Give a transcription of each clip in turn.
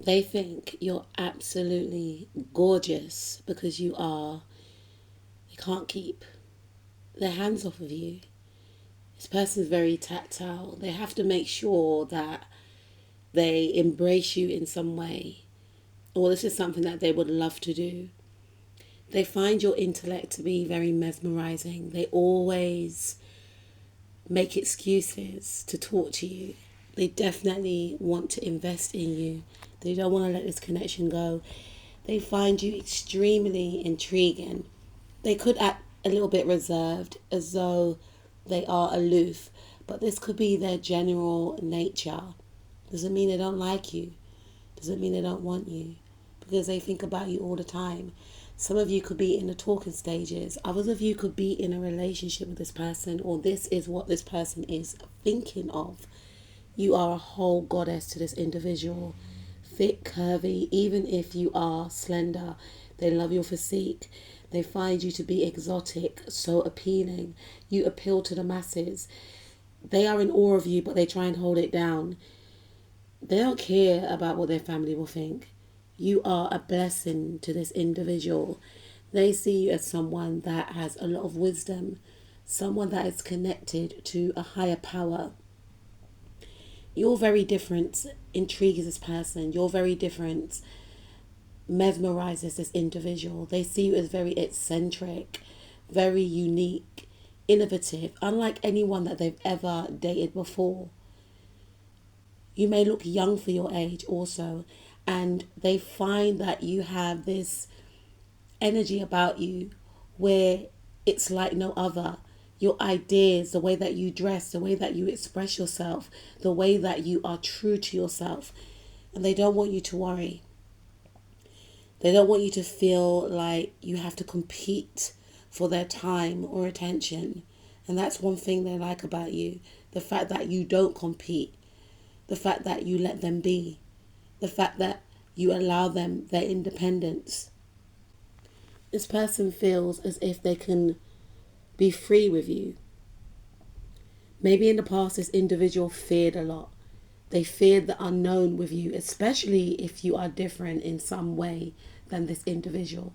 They think you're absolutely gorgeous because you are. They can't keep their hands off of you. This person is very tactile. They have to make sure that they embrace you in some way, or this is something that they would love to do. They find your intellect to be very mesmerizing. They always make excuses to talk to you. They definitely want to invest in you. They don't want to let this connection go. They find you extremely intriguing. They could act a little bit reserved, as though they are aloof, but this could be their general nature. Doesn't mean they don't like you. Doesn't mean they don't want you, because they think about you all the time. Some of you could be in the talking stages. Others of you could be in a relationship with this person, or this is what this person is thinking of. You are a whole goddess to this individual. Fit, curvy, even if you are slender. They love your physique. They find you to be exotic, so appealing. You appeal to the masses. They are in awe of you, but they try and hold it down. They don't care about what their family will think. You are a blessing to this individual. They see you as someone that has a lot of wisdom, someone that is connected to a higher power. You're very different, intrigues this person. You're very different, mesmerizes this individual. They see you as very eccentric, very unique, innovative, unlike anyone that they've ever dated before. You may look young for your age also, and they find that you have this energy about you where it's like no other. Your ideas, the way that you dress, the way that you express yourself, the way that you are true to yourself. And they don't want you to worry. They don't want you to feel like you have to compete for their time or attention. And that's one thing they like about you. The fact that you don't compete. The fact that you let them be. The fact that you allow them their independence. This person feels as if they can be free with you. Maybe in the past this individual feared a lot. They feared the unknown with you, especially if you are different in some way than this individual.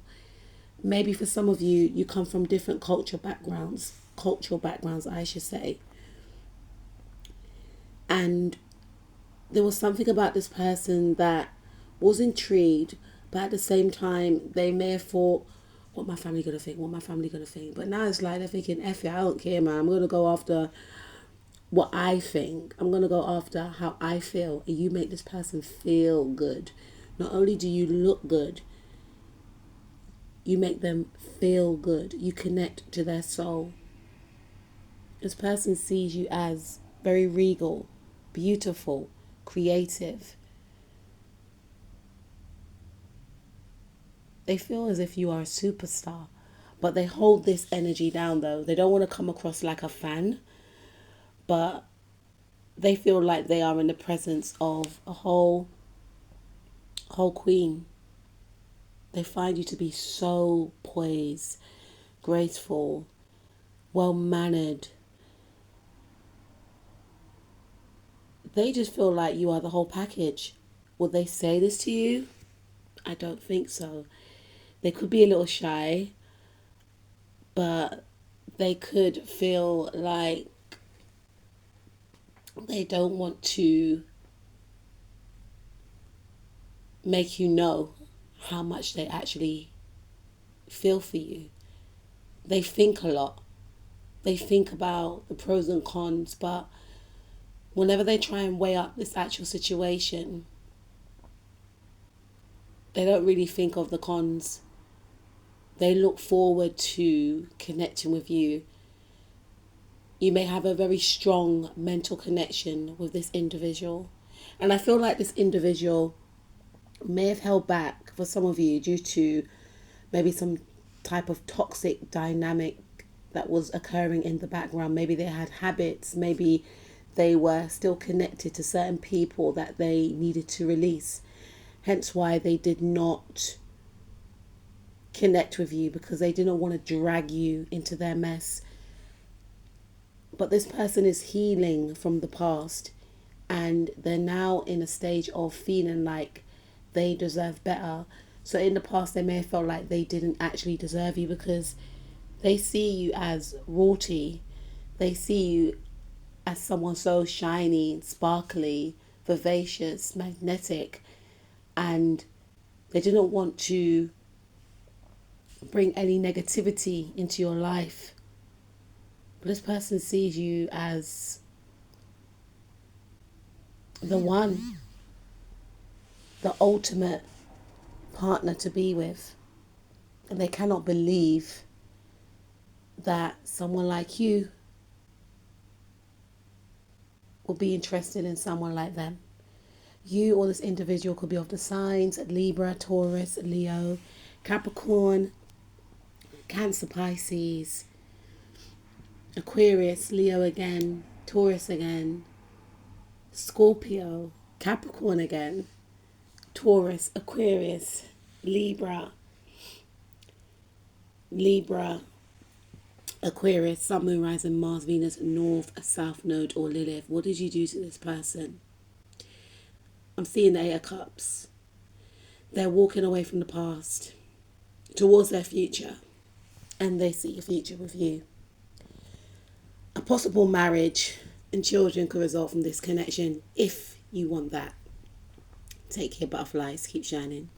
Maybe for some of you, you come from different cultural backgrounds, I should say. And there was something about this person that was intrigued, but at the same time, they may have thought, what my family gonna think, what my family gonna think. But now it's like they're thinking, F it, I don't care, man. I'm gonna go after what I think. I'm gonna go after how I feel. And you make this person feel good. Not only do you look good, you make them feel good. You connect to their soul. This person sees you as very regal, beautiful, creative. They feel as if you are a superstar, but they hold this energy down though. They don't want to come across like a fan, but they feel like they are in the presence of a whole queen. They find you to be so poised, graceful, well mannered. They just feel like you are the whole package. Would they say this to you? I don't think so. They could be a little shy, but they could feel like they don't want to make you know how much they actually feel for you. They think a lot. They think about the pros and cons, but whenever they try and weigh up this actual situation, they don't really think of the cons. They look forward to connecting with you. You may have a very strong mental connection with this individual. And I feel like this individual may have held back for some of you due to maybe some type of toxic dynamic that was occurring in the background. Maybe they had habits, maybe they were still connected to certain people that they needed to release. Hence why they did not connect with you, because they didn't want to drag you into their mess. But this person is healing from the past, and they're now in a stage of feeling like they deserve better. So in the past, they may have felt like they didn't actually deserve you because they see you as royalty. They see you as someone so shiny, sparkly, vivacious, magnetic, and they didn't want to bring any negativity into your life. But this person sees you as the one, the ultimate partner to be with. And they cannot believe that someone like you will be interested in someone like them. You or this individual could be of the signs Libra, Taurus, Leo, Capricorn, Cancer, Pisces, Aquarius, Leo again, Taurus again, Scorpio, Capricorn again, Taurus, Aquarius, Libra, Aquarius, Sun, Moon, Rising, Mars, Venus, North, South Node, or Lilith. What did you do to this person? I'm seeing the Eight of Cups. They're walking away from the past towards their future, and they see a future with you. A possible marriage and children could result from this connection if you want that. Take care, butterflies. Keep shining.